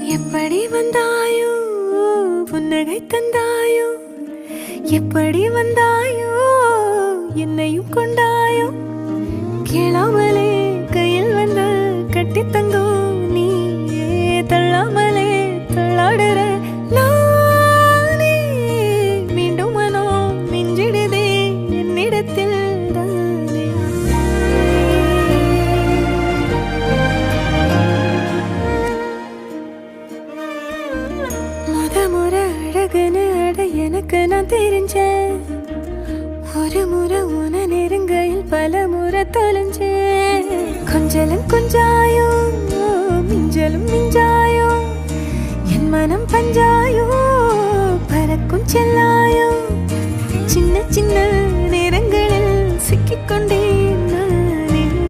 எப்படி வந்தாயோ புன்னகை தந்தாயோ எப்படி வந்தாயோ என்னையும் கொண்டாயோ கேளாமலே கையில் வந்து கட்டி தங்கும் நீ தள்ளாமலே தள்ளாடுற நானே மீண்டும் மனோ மிஞ்சிடுதே என்னிடத்தில் முறை அழகுன்னு அட எனக்கு நான் தெரிஞ்சேன் ஒரு முறை உன நெருங்கையில் பல முறை தொலைஞ்சேன் கொஞ்சலும் கொஞ்சாயோ மிஞ்சலும் மிஞ்சாயோ என் மனம் பஞ்சாயோ பறக்கும் செல்லாயோ சின்ன சின்ன